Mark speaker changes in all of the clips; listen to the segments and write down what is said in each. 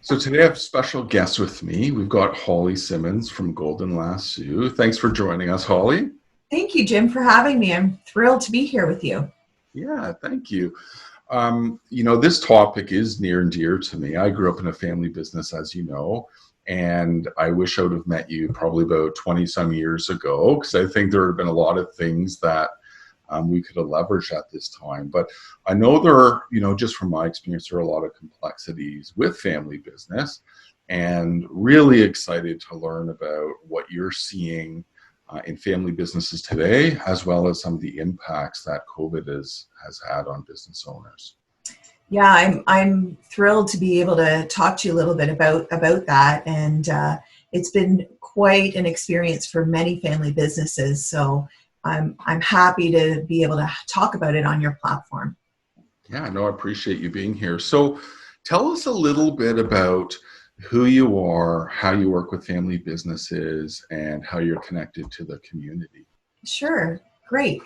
Speaker 1: So today I have a special guest with me. We've got Holly Simmons from Golden Lasso. Thanks for joining us, Holly.
Speaker 2: Thank you, Jim, for having me. I'm thrilled to be here with you.
Speaker 1: Yeah, thank you. This topic is near and dear to me. I grew up in a family business, as you know, and I wish I would have met you probably about 20 some years ago, because I think there have been a lot of things that we could have leveraged at this time. But I know there are, just from my experience, there are a lot of complexities with family business, and really excited to learn about what you're seeing in family businesses today, as well as some of the impacts that COVID has had on business owners.
Speaker 2: Yeah, I'm thrilled to be able to talk to you a little bit about that, and it's been quite an experience for many family businesses. So I'm happy to be able to talk about it on your platform.
Speaker 1: Yeah, no, I appreciate you being here. So tell us a little bit about who you are, how you work with family businesses, and how you're connected to the community.
Speaker 2: Sure, great.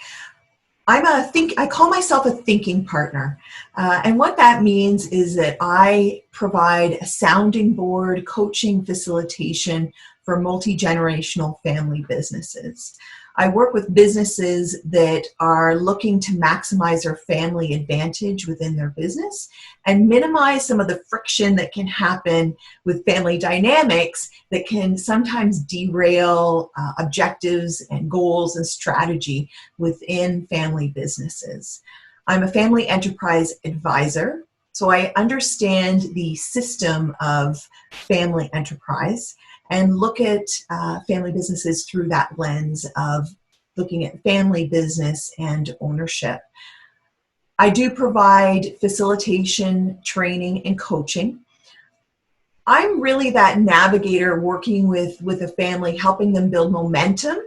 Speaker 2: I call myself a thinking partner. And what that means is that I provide a sounding board, coaching, facilitation for multi-generational family businesses. I work with businesses that are looking to maximize their family advantage within their business and minimize some of the friction that can happen with family dynamics that can sometimes derail objectives and goals and strategy within family businesses. I'm a family enterprise advisor, so I understand the system of family enterprise and look at family businesses through that lens of looking at family business and ownership. I do provide facilitation, training, and coaching. I'm really that navigator working with a family, helping them build momentum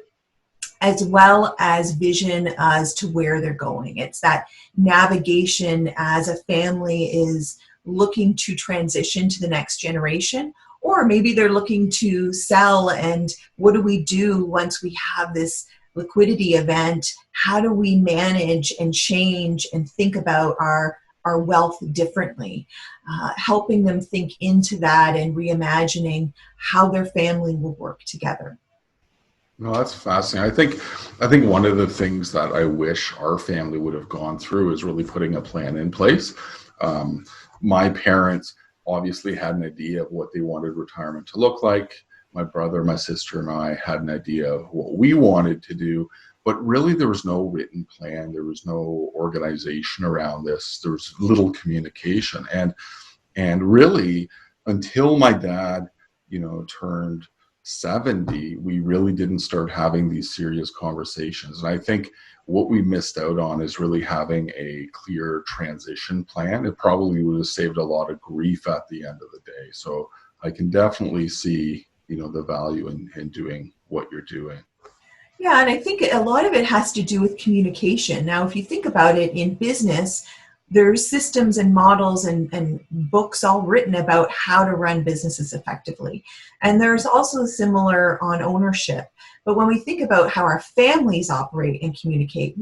Speaker 2: as well as vision as to where they're going. It's that navigation as a family is looking to transition to the next generation, or maybe they're looking to sell, and what do we do once we have this liquidity event? How do we manage and change and think about our wealth differently? Helping them think into that and reimagining how their family will work together.
Speaker 1: No, that's fascinating. I think one of the things that I wish our family would have gone through is really putting a plan in place. My parents obviously had an idea of what they wanted retirement to look like. My brother, my sister, and I had an idea of what we wanted to do, but really there was no written plan. There was no organization around this. There was little communication. And really, until my dad, turned 70, we really didn't start having these serious conversations. And I think what we missed out on is really having a clear transition plan. It probably would have saved a lot of grief at the end of the day. So I can definitely see, the value in doing what you're doing.
Speaker 2: Yeah, and I think a lot of it has to do with communication. Now, if you think about it in business, there's systems and models and books all written about how to run businesses effectively. And there's also similar on ownership. But when we think about how our families operate and communicate,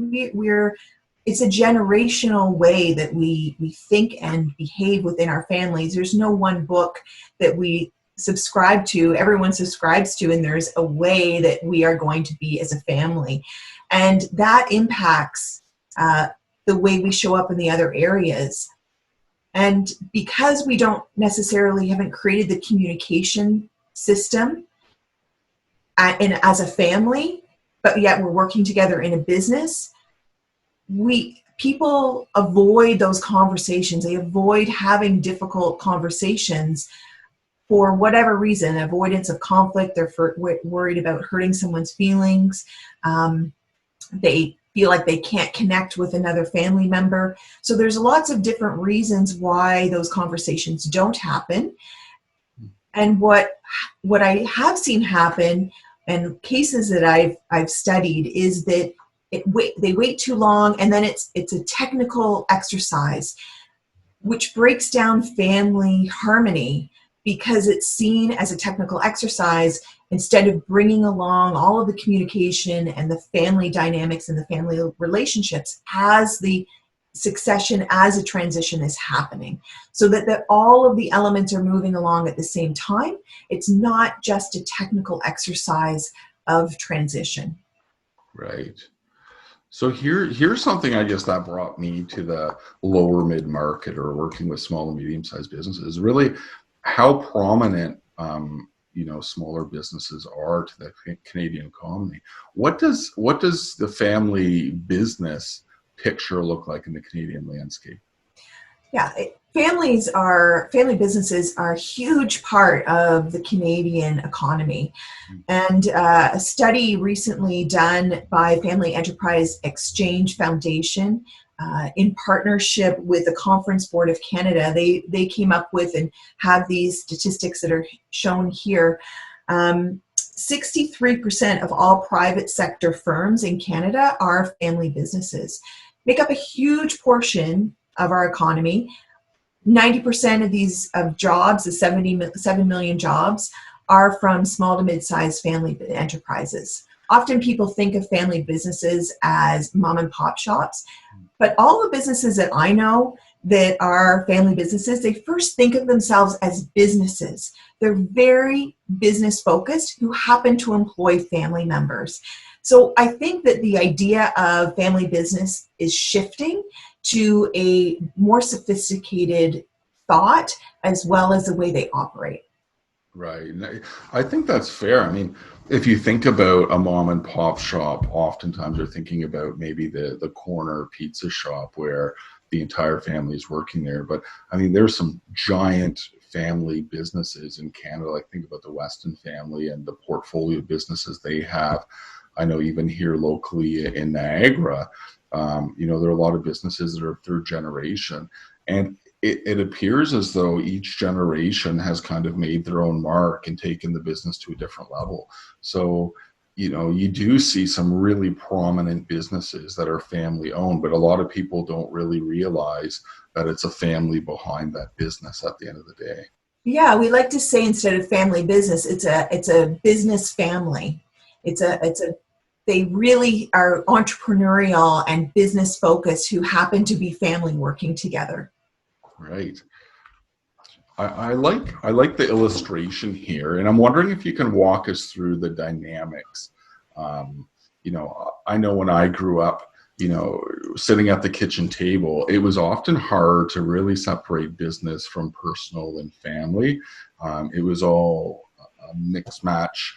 Speaker 2: it's a generational way that we think and behave within our families. There's no one book that we subscribe to, everyone subscribes to, and there's a way that we are going to be as a family. And that impacts the way we show up in the other areas. And because we haven't created the communication system as a family, but yet we're working together in a business, people avoid those conversations. They avoid having difficult conversations for whatever reason, avoidance of conflict. They're worried about hurting someone's feelings. They feel like they can't connect with another family member. So there's lots of different reasons why those conversations don't happen. And what I have seen happen, and cases that I've studied, is that they wait too long, and then it's a technical exercise, which breaks down family harmony because it's seen as a technical exercise instead of bringing along all of the communication and the family dynamics and the family relationships as the succession as a transition is happening, so that all of the elements are moving along at the same time. It's not just a technical exercise of transition.
Speaker 1: Right. So here's something I guess that brought me to the lower mid-market or working with small and medium-sized businesses, really how prominent smaller businesses are to the Canadian economy. What does the family business picture look like in the Canadian landscape?
Speaker 2: Yeah, family businesses are a huge part of the Canadian economy. And a study recently done by Family Enterprise Exchange Foundation in partnership with the Conference Board of Canada, they came up with and have these statistics that are shown here. 63% of all private sector firms in Canada are family businesses, make up a huge portion of our economy. 90% of these jobs, the 7 million jobs, are from small to mid-sized family enterprises. Often people think of family businesses as mom and pop shops, but all the businesses that I know that are family businesses, they first think of themselves as businesses. They're very business focused who happen to employ family members. So I think that the idea of family business is shifting to a more sophisticated thought as well as the way they operate.
Speaker 1: Right. And I think that's fair. I mean, if you think about a mom and pop shop, oftentimes you're thinking about maybe the corner pizza shop where the entire family is working there. But I mean, there's some giant family businesses in Canada. Like think about the Weston family and the portfolio of businesses they have. I know even here locally in Niagara, there are a lot of businesses that are third generation. And it appears as though each generation has kind of made their own mark and taken the business to a different level. So, you do see some really prominent businesses that are family owned, but a lot of people don't really realize that it's a family behind that business at the end of the day.
Speaker 2: Yeah, we like to say instead of family business, it's a business family. They really are entrepreneurial and business focused who happen to be family working together.
Speaker 1: Right. I like the illustration here, and I'm wondering if you can walk us through the dynamics. I know when I grew up, sitting at the kitchen table, it was often hard to really separate business from personal and family. It was all a mixed match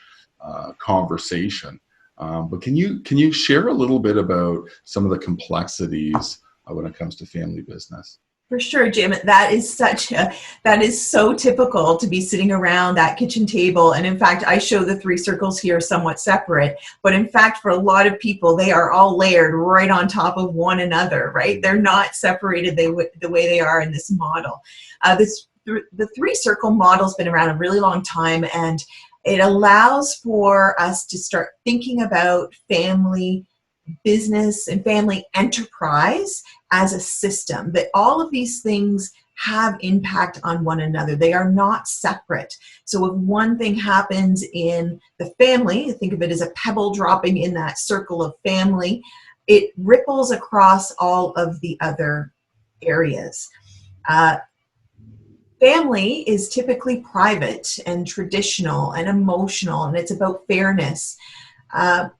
Speaker 1: conversation. But can you share a little bit about some of the complexities when it comes to family business?
Speaker 2: For sure, Jim. That is so typical to be sitting around that kitchen table. And in fact, I show the three circles here somewhat separate. But in fact, for a lot of people, they are all layered right on top of one another, right? They're not separated the way they are in this model. The three circle model has been around a really long time, and it allows for us to start thinking about family business and family enterprise as a system, that all of these things have impact on one another. They are not separate. So if one thing happens in the family, think of it as a pebble dropping in that circle of family, it ripples across all of the other areas. Family is typically private and traditional and emotional, and it's about fairness.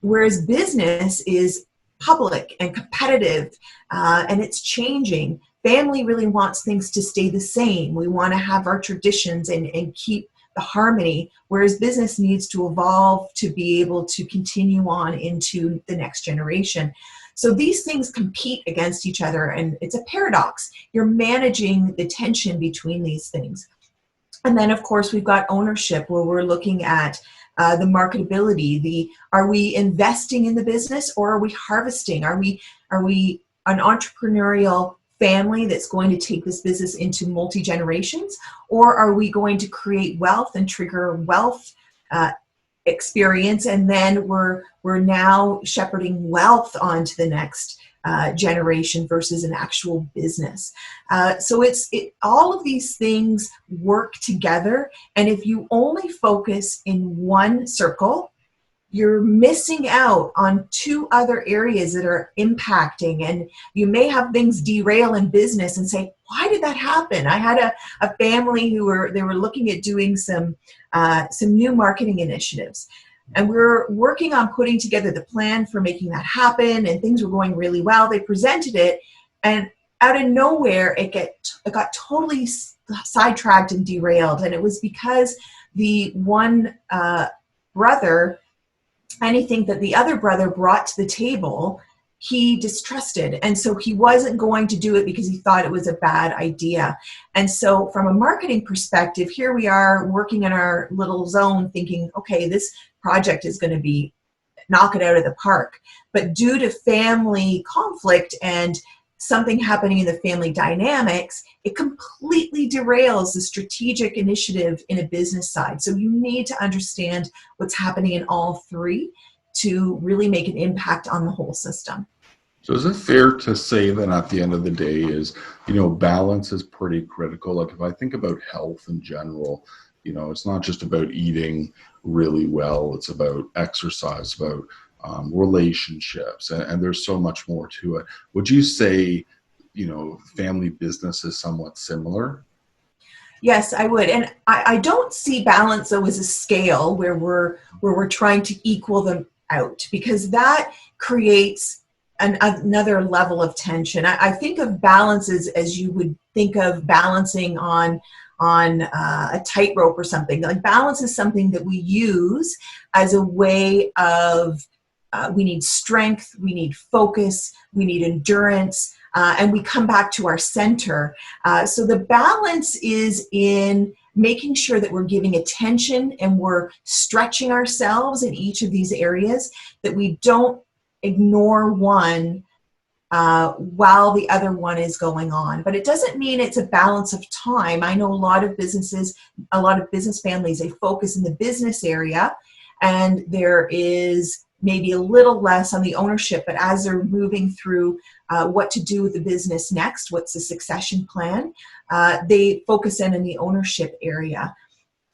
Speaker 2: Whereas business is public and competitive, and it's changing. Family really wants things to stay the same. We want to have our traditions and keep the harmony, whereas business needs to evolve to be able to continue on into the next generation. So these things compete against each other, and it's a paradox. You're managing the tension between these things. And then, of course, we've got ownership, where we're looking at the marketability. Are we investing in the business, or are we harvesting? Are we an entrepreneurial family that's going to take this business into multi-generations, or are we going to create wealth and trigger wealth experience, and then we're now shepherding wealth onto the next generation versus an actual business. So all of these things work together, and if you only focus in one circle, you're missing out on two other areas that are impacting, and you may have things derail in business and say, why did that happen? I had a family they were looking at doing some new marketing initiatives, and we're working on putting together the plan for making that happen, and things were going really well. They presented it, and out of nowhere, it got totally sidetracked and derailed. And it was because the one brother, anything that the other brother brought to the table, he distrusted. And so he wasn't going to do it because he thought it was a bad idea. And so from a marketing perspective, here we are working in our little zone thinking, okay, this project is going to be knock it out of the park. But due to family conflict and something happening in the family dynamics, it completely derails the strategic initiative in a business side. So you need to understand what's happening in all three to really make an impact on the whole system.
Speaker 1: So is it fair to say that at the end of the day is, balance is pretty critical? Like if I think about health in general, it's not just about eating really well, it's about exercise, about relationships, and there's so much more to it. Would you say, family business is somewhat similar?
Speaker 2: Yes, I would. And I don't see balance though as a scale where we're trying to equal them out, because that creates another level of tension. I think of balance as you would think of balancing on a tightrope or something. Like balance is something that we use as a way of we need strength, we need focus, we need endurance, and we come back to our center. So the balance is in making sure that we're giving attention and we're stretching ourselves in each of these areas, that we don't ignore one while the other one is going on. But it doesn't mean it's a balance of time. I know a lot of business families, they focus in the business area, and there is maybe a little less on the ownership, but as they're moving through what to do with the business next, what's the succession plan, they focus in the ownership area.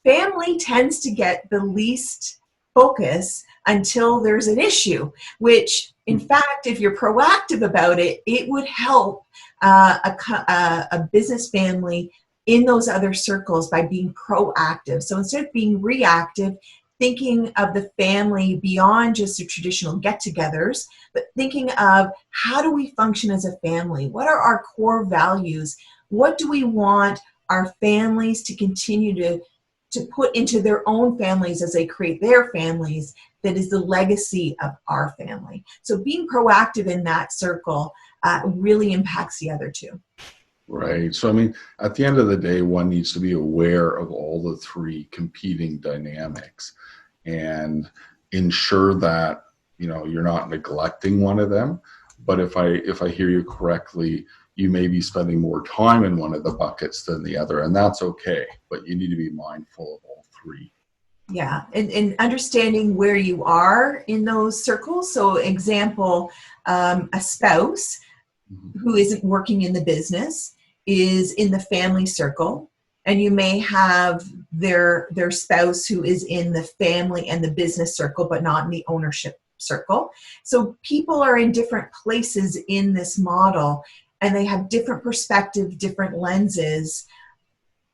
Speaker 2: Family tends to get the least focus until there's an issue, which in fact, if you're proactive about it, it would help a business family in those other circles by being proactive. So instead of being reactive, thinking of the family beyond just the traditional get-togethers, but thinking of how do we function as a family? What are our core values? What do we want our families to continue to put into their own families as they create their families that is the legacy of our family? So being proactive in that circle really impacts the other two.
Speaker 1: Right. So, I mean, at the end of the day, one needs to be aware of all the three competing dynamics and ensure that, you're not neglecting one of them. But if I hear you correctly, you may be spending more time in one of the buckets than the other, and that's okay. But you need to be mindful of all three.
Speaker 2: Yeah, and understanding where you are in those circles. So example, a spouse who isn't working in the business is in the family circle, and you may have their spouse who is in the family and the business circle, but not in the ownership circle. So people are in different places in this model, and they have different perspective, different lenses.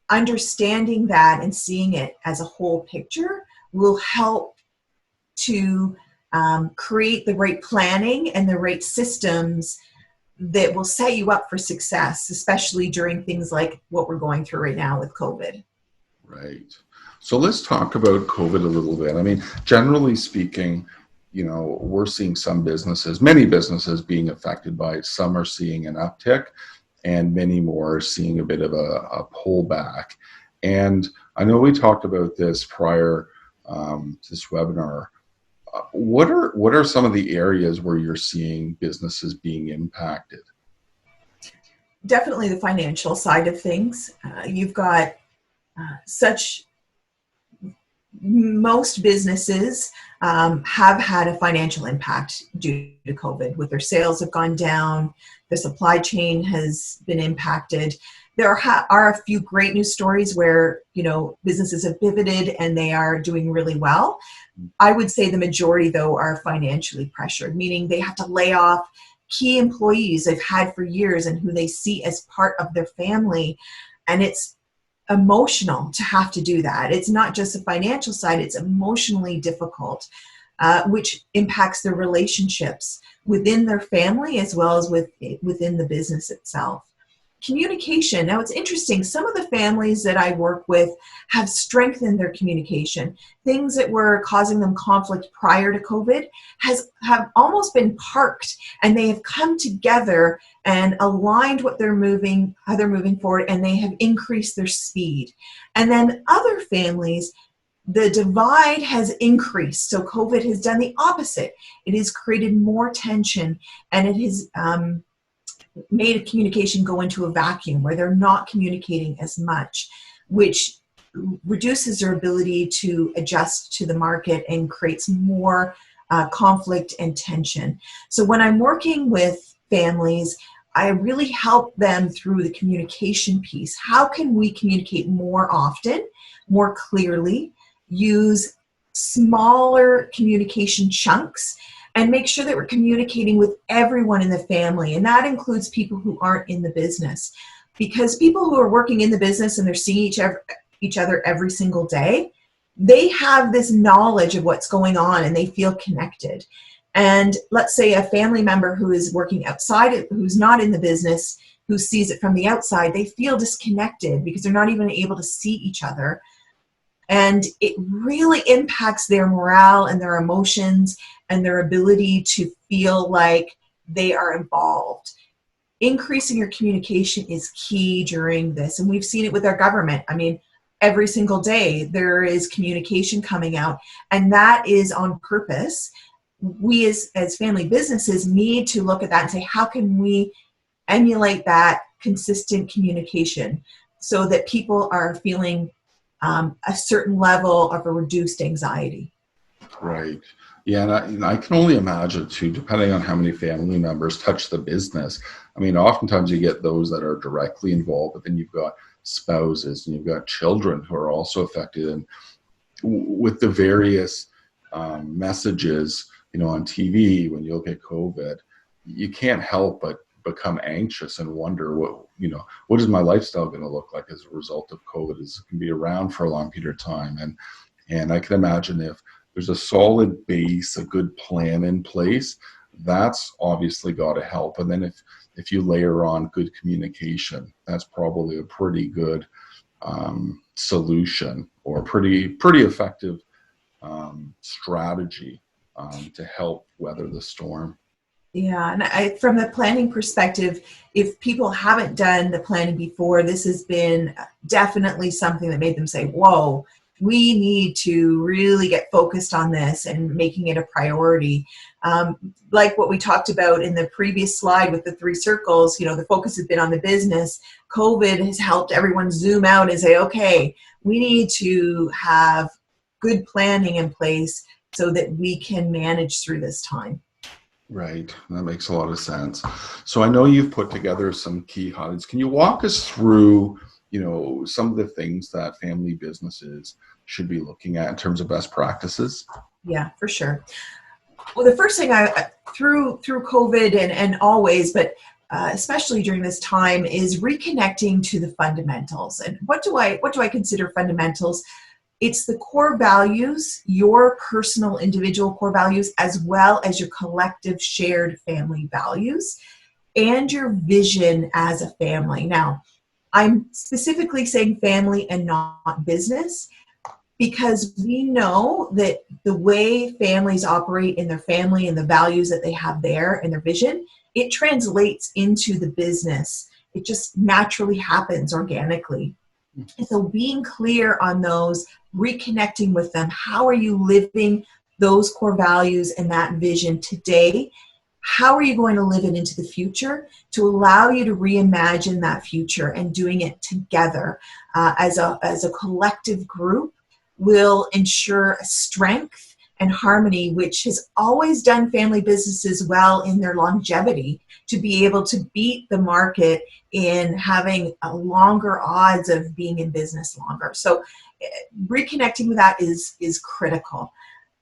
Speaker 2: Understanding that and seeing it as a whole picture will help to create the right planning and the right systems that will set you up for success, especially during things like what we're going through right now with COVID.
Speaker 1: Right. So let's talk about COVID a little bit. I mean, generally speaking, we're seeing many businesses being affected by it. Some are seeing an uptick, and many more are seeing a bit of a pullback. And I know we talked about this prior to this webinar. What are some of the areas where you're seeing businesses being impacted?
Speaker 2: Definitely the financial side of things. You've got most businesses have had a financial impact due to COVID, with their sales have gone down, the supply chain has been impacted. There are a few great news stories where, businesses have pivoted and they are doing really well. I would say the majority, though, are financially pressured, meaning they have to lay off key employees they've had for years and who they see as part of their family. And it's emotional to have to do that. It's not just the financial side, it's emotionally difficult, which impacts their relationships within their family as well as within the business itself. Communication. Now, it's interesting. Some of the families that I work with have strengthened their communication. Things that were causing them conflict prior to COVID have almost been parked, and they have come together and aligned how they're moving forward, and they have increased their speed. And then other families, the divide has increased. So COVID has done the opposite. It has created more tension, and it has made communication go into a vacuum where they're not communicating as much, which reduces their ability to adjust to the market and creates more conflict and tension. So when I'm working with families, I really help them through the communication piece. How can we communicate more often, more clearly, use smaller communication chunks, and make sure that we're communicating with everyone in the family. And that includes people who aren't in the business. Because people who are working in the business and they're seeing each other every single day, they have this knowledge of what's going on and they feel connected. And let's say a family member who is working outside, who's not in the business, who sees it from the outside, they feel disconnected because they're not even able to see each other. And it really impacts their morale and their emotions and their ability to feel like they are involved. Increasing your communication is key during this. And we've seen it with our government. I mean, every single day there is communication coming out, and that is on purpose. We as family businesses need to look at that and say, how can we emulate that consistent communication so that people are feeling a certain level of a reduced anxiety.
Speaker 1: Right. Yeah, and I can only imagine too, depending on how many family members touch the business. I mean, oftentimes you get those that are directly involved, but then you've got spouses and you've got children who are also affected. And with the various messages, on TV, when you look at COVID, you can't help but become anxious and wonder what is my lifestyle going to look like as a result of COVID? Is it going to be around for a long period of time? And I can imagine if there's a solid base, a good plan in place, that's obviously got to help. And then if you layer on good communication, that's probably a pretty good solution or pretty effective strategy to help weather the storm.
Speaker 2: Yeah, and from the planning perspective, if people haven't done the planning before, this has been definitely something that made them say, whoa, we need to really get focused on this and making it a priority. Like what we talked about in the previous slide with the 3 circles, the focus has been on the business. COVID has helped everyone zoom out and say, okay, we need to have good planning in place so that we can manage through this time.
Speaker 1: Right. That makes a lot of sense. So I know you've put together some key highlights. Can you walk us through, some of the things that family businesses should be looking at in terms of best practices?
Speaker 2: Yeah, for sure. Well, the first thing through COVID and always, but especially during this time, is reconnecting to the fundamentals. And what do I consider fundamentals? It's the core values, your personal individual core values, as well as your collective shared family values and your vision as a family. Now, I'm specifically saying family and not business because we know that the way families operate in their family and the values that they have there and their vision, it translates into the business. It just naturally happens organically. And so being clear on those, reconnecting with them, how are you living those core values and that vision today? How are you going to live it into the future to allow you to reimagine that future, and doing it together as a collective group will ensure strength and harmony, which has always done family businesses well in their longevity, to be able to beat the market in having a longer odds of being in business longer. So reconnecting with that is critical.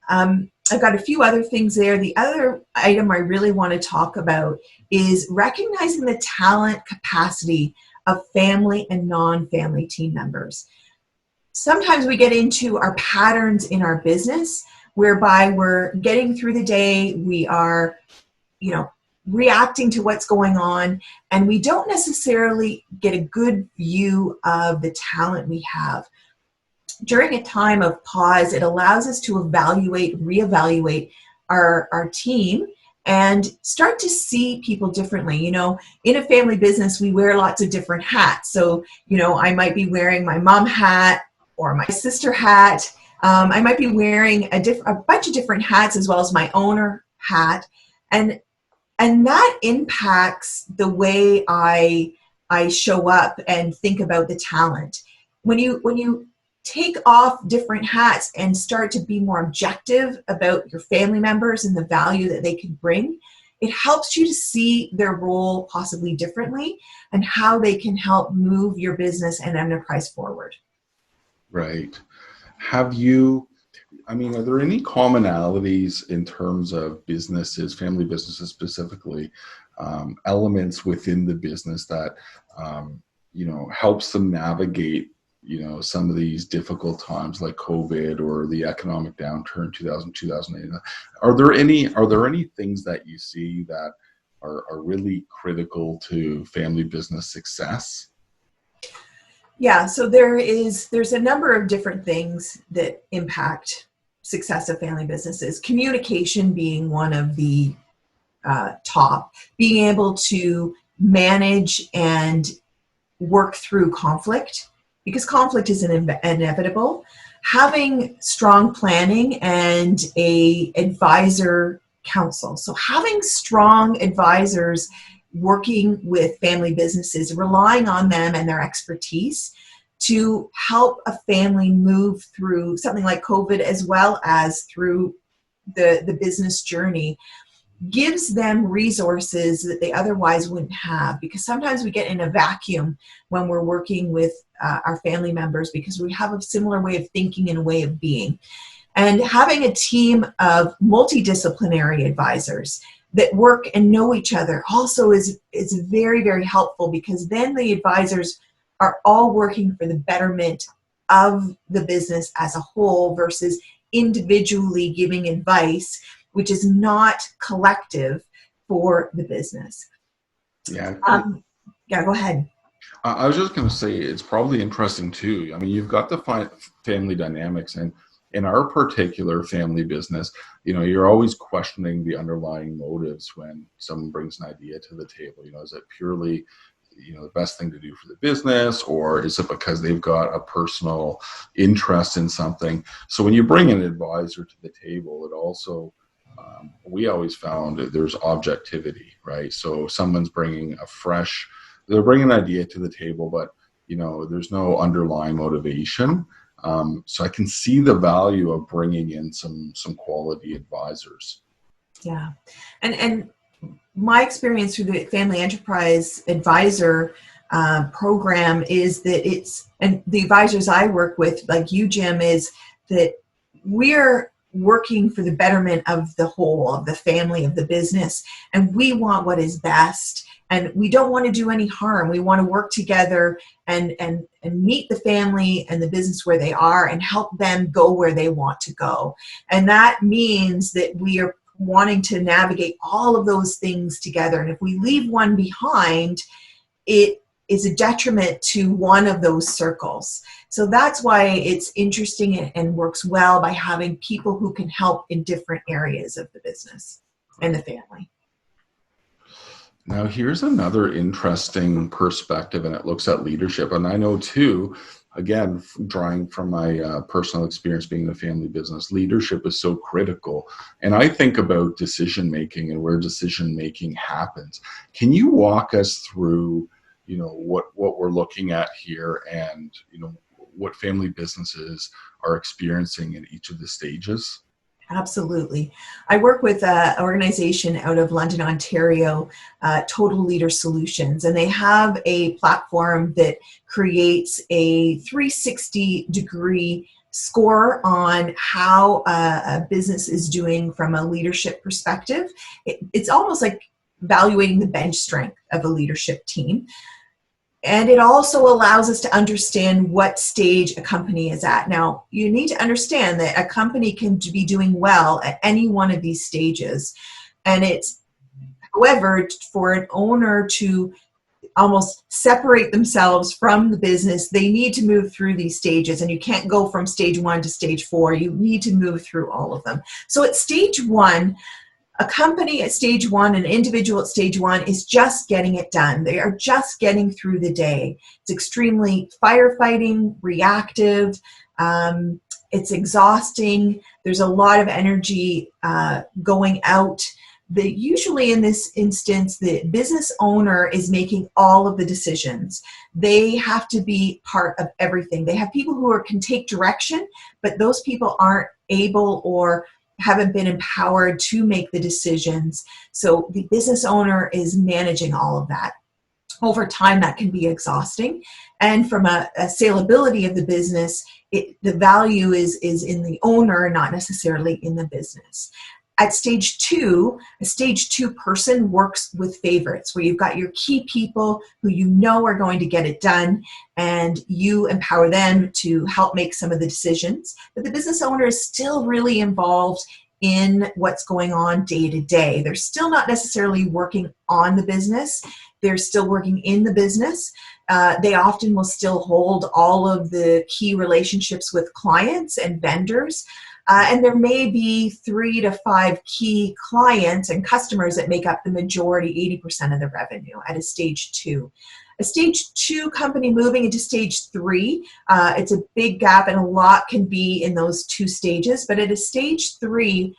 Speaker 2: I've got a few other things there. The other item I really want to talk about is recognizing the talent capacity of family and non-family team members. Sometimes we get into our patterns in our business whereby we're getting through the day, we are, reacting to what's going on, and we don't necessarily get a good view of the talent we have. During a time of pause, it allows us to reevaluate our team and start to see people differently. In a family business, we wear lots of different hats. So, I might be wearing my mom hat or my sister hat. I might be wearing a bunch of different hats as well as my owner hat. And that impacts the way I show up and think about the talent. When you take off different hats and start to be more objective about your family members and the value that they can bring, it helps you to see their role possibly differently and how they can help move your business and enterprise forward.
Speaker 1: Right. Are there any commonalities in terms of businesses, family businesses specifically, elements within the business that, helps them navigate, some of these difficult times like COVID or the economic downturn, 2008? Are there any things that you see that are really critical to family business success?
Speaker 2: Yeah, so there's a number of different things that impact success of family businesses. Communication being one of the top, being able to manage and work through conflict, because conflict is inevitable. Having strong planning and a advisor council. So having strong advisors working with family businesses, relying on them and their expertise to help a family move through something like COVID as well as through the business journey, gives them resources that they otherwise wouldn't have, because sometimes we get in a vacuum when we're working with our family members because we have a similar way of thinking and a way of being. And having a team of multidisciplinary advisors that work and know each other also is very, very helpful, because then the advisors are all working for the betterment of the business as a whole versus individually giving advice, which is not collective for the business.
Speaker 1: Yeah.
Speaker 2: Yeah, go ahead.
Speaker 1: I was just going to say, it's probably interesting too. You've got the family dynamics, and in our particular family business, you're always questioning the underlying motives when someone brings an idea to the table. Is it purely, the best thing to do for the business, or is it because they've got a personal interest in something? So when you bring an advisor to the table, it also, we always found that there's objectivity, right? So someone's they're bringing an idea to the table, but there's no underlying motivation. So I can see the value of bringing in some quality advisors.
Speaker 2: Yeah, and my experience through the Family Enterprise Advisor program is that and the advisors I work with, like you, Jim, is that we're working for the betterment of the whole, of the family, of the business, and we want what is best. And we don't want to do any harm. We want to work together and meet the family and the business where they are and help them go where they want to go. And that means that we are wanting to navigate all of those things together. And if we leave one behind, it is a detriment to one of those circles. So that's why it's interesting and works well by having people who can help in different areas of the business and the family.
Speaker 1: Now, here's another interesting perspective, and it looks at leadership. And I know, too, again, drawing from my personal experience being in the family business, leadership is so critical. And I think about decision-making and where decision-making happens. Can you walk us through, what we're looking at here and, what family businesses are experiencing in each of the stages?
Speaker 2: Absolutely. I work with an organization out of London, Ontario, Total Leader Solutions, and they have a platform that creates a 360-degree score on how a business is doing from a leadership perspective. It's almost like evaluating the bench strength of a leadership team. And it also allows us to understand what stage a company is at. Now, you need to understand that a company can be doing well at any one of these stages. And it's, however, for an owner to almost separate themselves from the business, they need to move through these stages. And you can't go from stage 1 to stage 4. You need to move through all of them. So at stage 1, a company at stage 1, an individual at stage 1 is just getting it done. They are just getting through the day. It's extremely firefighting, reactive. It's exhausting. There's a lot of energy going out. Usually in this instance, the business owner is making all of the decisions. They have to be part of everything. They have people who can take direction, but those people aren't able or haven't been empowered to make the decisions. So the business owner is managing all of that. Over time, that can be exhausting. And from a saleability of the business, the value is in the owner, not necessarily in the business. At stage 2, a stage 2 person works with favorites, where you've got your key people who you know are going to get it done, and you empower them to help make some of the decisions. But the business owner is still really involved in what's going on day to day. They're still not necessarily working on the business. They're still working in the business. They often will still hold all of the key relationships with clients and vendors. And there may be 3 to 5 key clients and customers that make up the majority, 80% of the revenue at a stage 2. A stage 2 company moving into stage 3, it's a big gap, and a lot can be in those 2 stages. But at a stage 3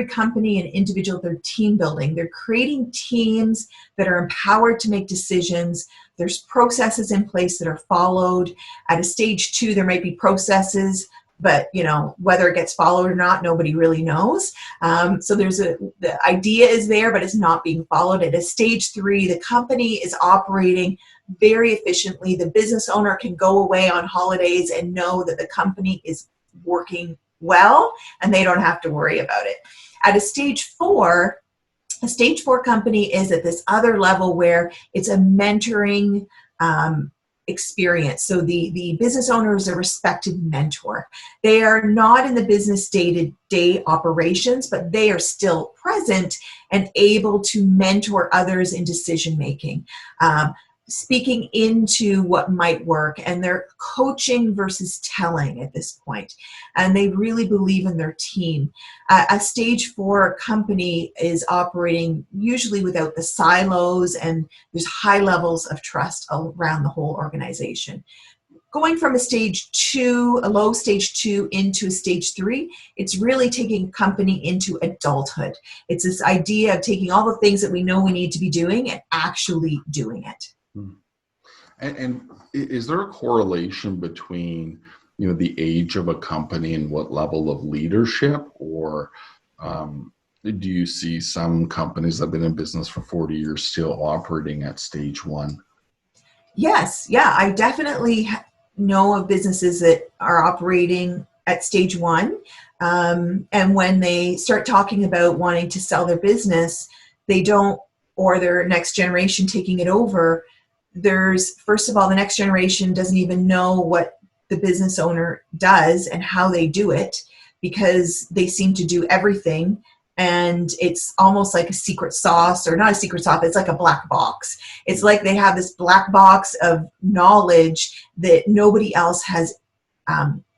Speaker 2: company and individual, they're team building. They're creating teams that are empowered to make decisions. There's processes in place that are followed. At a stage 2, there might be processes, but whether it gets followed or not, nobody really knows. So the idea is there, but it's not being followed. At a stage 3, the company is operating very efficiently. The business owner can go away on holidays and know that the company is working well, and they don't have to worry about it. At a stage 4 company is at this other level where it's a mentoring experience. So the business owner is a respected mentor. They are not in the business day-to-day operations, but they are still present and able to mentor others in decision-making, speaking into what might work, and they're coaching versus telling at this point. And they really believe in their team. A stage 4 company is operating usually without the silos, and there's high levels of trust around the whole organization. Going from a low stage 2 into a stage 3, it's really taking a company into adulthood. It's this idea of taking all the things that we know we need to be doing and actually doing it.
Speaker 1: And is there a correlation between the age of a company and what level of leadership, or do you see some companies that have been in business for 40 years still operating at stage 1?
Speaker 2: Yes, yeah, I definitely know of businesses that are operating at stage 1, and when they start talking about wanting to sell their business, they don't, or their next generation taking it over. First of all, the next generation doesn't even know what the business owner does and how they do it, because they seem to do everything, and it's almost like a secret sauce, or not a secret sauce, it's like a black box. It's like they have this black box of knowledge that nobody else has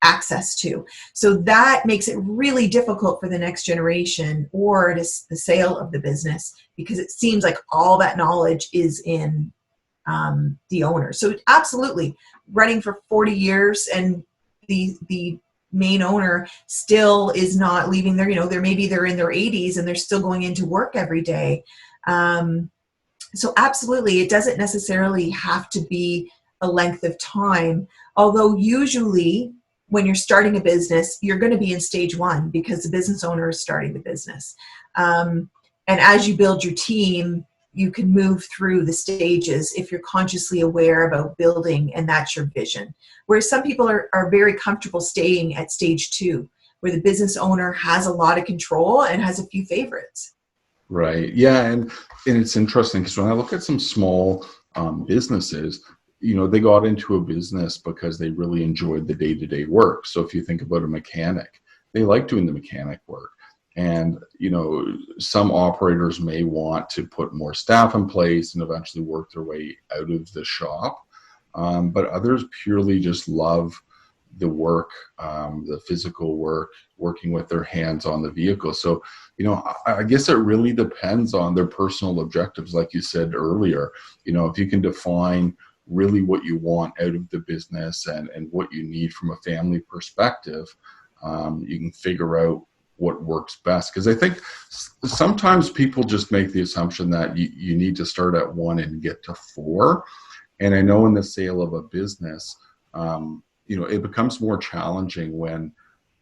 Speaker 2: access to. So that makes it really difficult for the next generation or the sale of the business, because it seems like all that knowledge is in the owner. So absolutely, running for 40 years, and the main owner still is not leaving their, maybe they're in their 80s and they're still going into work every day. So absolutely, it doesn't necessarily have to be a length of time, although usually when you're starting a business, you're going to be in stage one because the business owner is starting the business. And as you build your team, you can move through the stages if you're consciously aware about building and that's your vision. Whereas some people are very comfortable staying at stage two, where the business owner has a lot of control and has a few favorites.
Speaker 1: Right. Yeah. And it's interesting because when I look at some small businesses, they got into a business because they really enjoyed the day-to-day work. So if you think about a mechanic, they like doing the mechanic work. And, some operators may want to put more staff in place and eventually work their way out of the shop. But others purely just love the work, the physical work, working with their hands on the vehicle. So, I guess it really depends on their personal objectives. Like you said earlier, if you can define really what you want out of the business and what you need from a family perspective, you can figure out what works best. Because I think sometimes people just make the assumption that you need to start at 1 and get to 4. And I know in the sale of a business, it becomes more challenging when,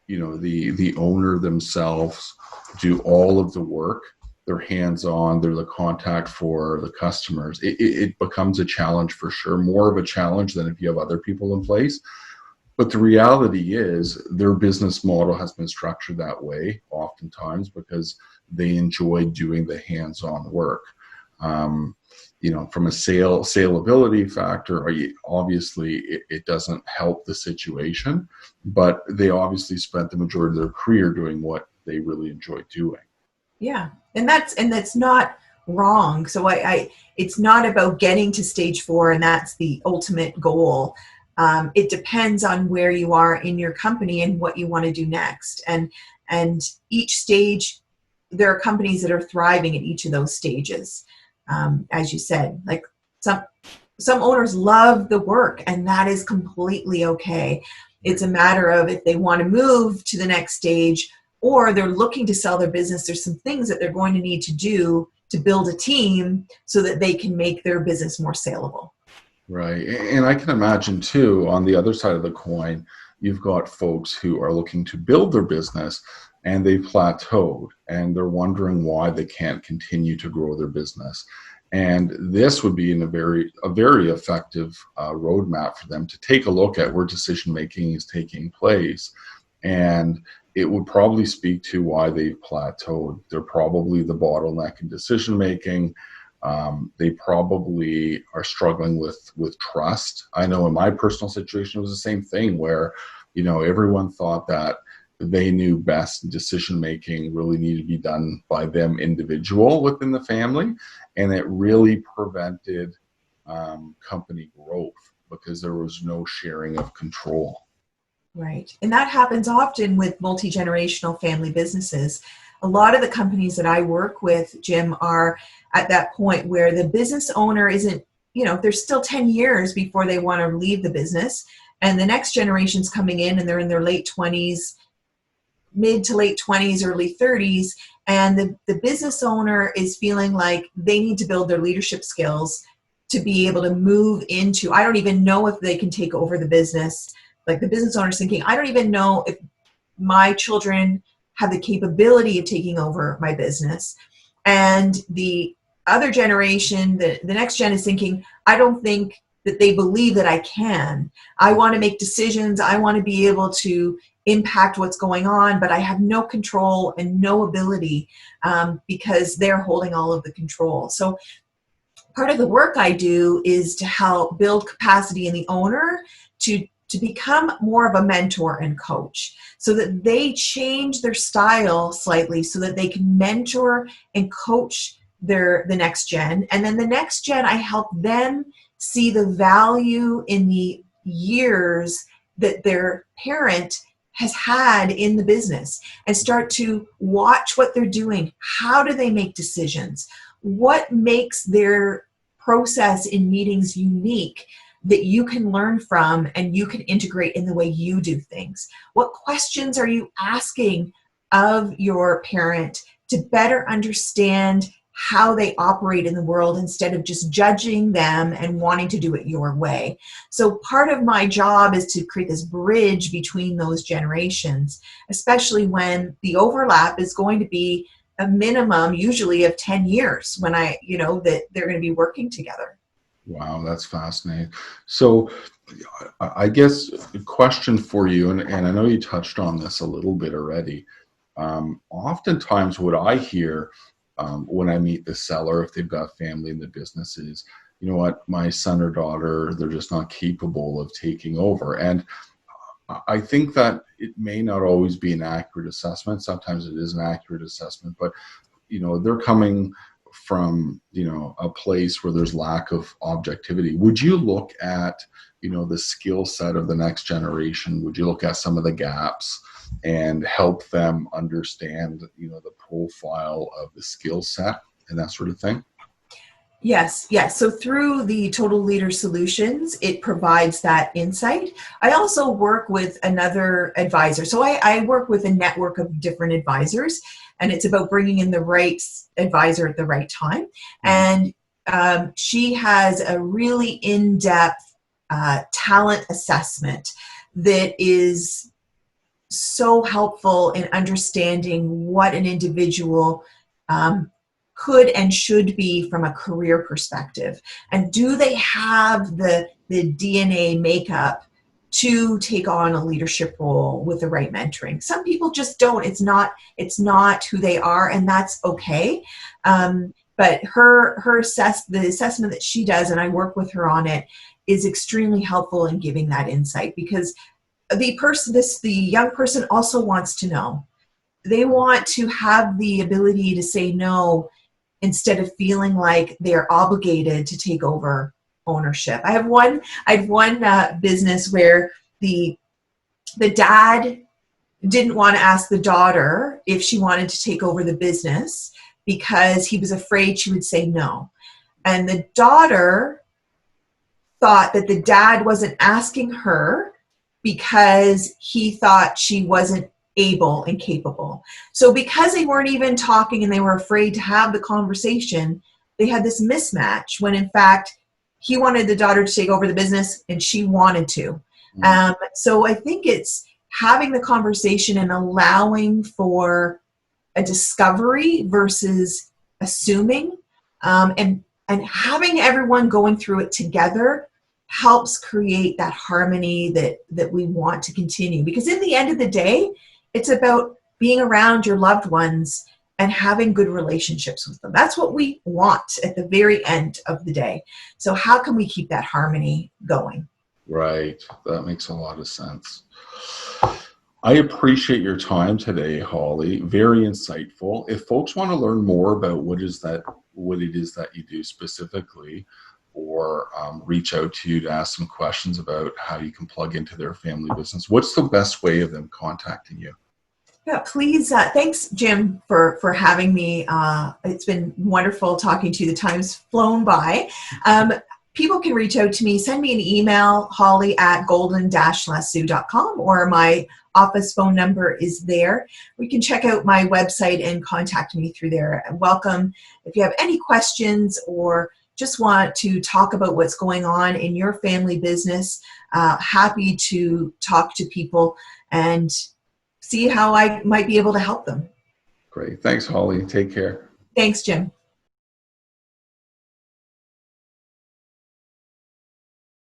Speaker 1: the owner themselves do all of the work. They're hands-on, they're the contact for the customers. It becomes a challenge for sure, more of a challenge than if you have other people in place. But the reality is their business model has been structured that way oftentimes because they enjoy doing the hands-on work. From a saleability factor, obviously it doesn't help the situation, but they obviously spent the majority of their career doing what they really enjoy doing.
Speaker 2: Yeah, and that's not wrong. So it's not about getting to stage 4 and that's the ultimate goal. It depends on where you are in your company and what you want to do next. And each stage, there are companies that are thriving at each of those stages. As you said, like some owners love the work, and that is completely okay. It's a matter of if they want to move to the next stage or they're looking to sell their business, there's some things that they're going to need to do to build a team so that they can make their business more saleable.
Speaker 1: Right. And I can imagine too, on the other side of the coin, you've got folks who are looking to build their business and they've plateaued and they're wondering why they can't continue to grow their business. And this would be a very effective roadmap for them to take a look at where decision making is taking place. And it would probably speak to why they've plateaued. They're probably the bottleneck in decision making. They probably are struggling with trust. I know in my personal situation, it was the same thing where, everyone thought that they knew best. Decision making really needed to be done by them individual within the family. And it really prevented company growth because there was no sharing of control.
Speaker 2: Right. And that happens often with multi-generational family businesses. A lot of the companies that I work with, Jim, are at that point where the business owner isn't, there's still 10 years before they want to leave the business. And the next generation's coming in and they're in their late 20s, mid to late 20s, early 30s. And the business owner is feeling like they need to build their leadership skills to be able to move into, I don't even know if they can take over the business. Like the business owner's thinking, I don't even know if my children have the capability of taking over my business. And the other generation, the next gen is thinking, I don't think that they believe that I can. I want to make decisions. I want to be able to impact what's going on, but I have no control and no ability because they're holding all of the control. So part of the work I do is to help build capacity in the owner to become more of a mentor and coach so that they change their style slightly so that they can mentor and coach the next gen. And then the next gen, I help them see the value in the years that their parent has had in the business and start to watch what they're doing. How do they make decisions? What makes their process in meetings unique that you can learn from and you can integrate in the way you do things? What questions are you asking of your parent to better understand how they operate in the world instead of just judging them and wanting to do it your way. So part of my job is to create this bridge between those generations, especially when the overlap is going to be a minimum usually of 10 years when that they're going to be working together.
Speaker 1: Wow, that's fascinating. So I guess a question for you, and I know you touched on this a little bit already. Oftentimes what I hear when I meet the seller, if they've got family in the business, is, you know what, my son or daughter, they're just not capable of taking over. And I think that it may not always be an accurate assessment. Sometimes it is an accurate assessment, but they're coming from a place where there's lack of objectivity. Would you look at the skill set of the next generation? Would you look at some of the gaps and help them understand the profile of the skill set and that sort of thing?
Speaker 2: Yes. So through the Total Leader Solutions, it provides that insight. I also work with another advisor. So I work with a network of different advisors, and it's about bringing in the right advisor at the right time. And she has a really in-depth talent assessment that is so helpful in understanding what an individual could and should be from a career perspective. And do they have the DNA makeup to take on a leadership role with the right mentoring? Some people just don't. It's not who they are, and that's okay. But the assessment that she does, and I work with her on it, is extremely helpful in giving that insight, because the young person also wants to know. They want to have the ability to say no instead of feeling like they're obligated to take over ownership. I had one business where the dad didn't want to ask the daughter if she wanted to take over the business because he was afraid she would say no. And the daughter thought that the dad wasn't asking her because he thought she wasn't able and capable. So because they weren't even talking and they were afraid to have the conversation, they had this mismatch when in fact he wanted the daughter to take over the business and she wanted to. So I think it's having the conversation and allowing for a discovery versus assuming, and having everyone going through it together helps create that harmony that we want to continue. Because in the end of the day, it's about being around your loved ones and having good relationships with them. That's what we want at the very end of the day. So how can we keep that harmony going?
Speaker 1: Right. That makes a lot of sense. I appreciate your time today, Holly. Very insightful. If folks want to learn more about what it is that you do specifically, or reach out to you to ask some questions about how you can plug into their family business, what's the best way of them contacting you?
Speaker 2: Yeah, please. Thanks, Jim, for having me. It's been wonderful talking to you. The time's flown by. People can reach out to me. Send me an email, holly@golden-lasso.com, or my office phone number is there. We can check out my website and contact me through there. Welcome. If you have any questions or just want to talk about what's going on in your family business, happy to talk to people and see how I might be able to help them.
Speaker 1: Great. Thanks, Holly. Take care.
Speaker 2: Thanks, Jim.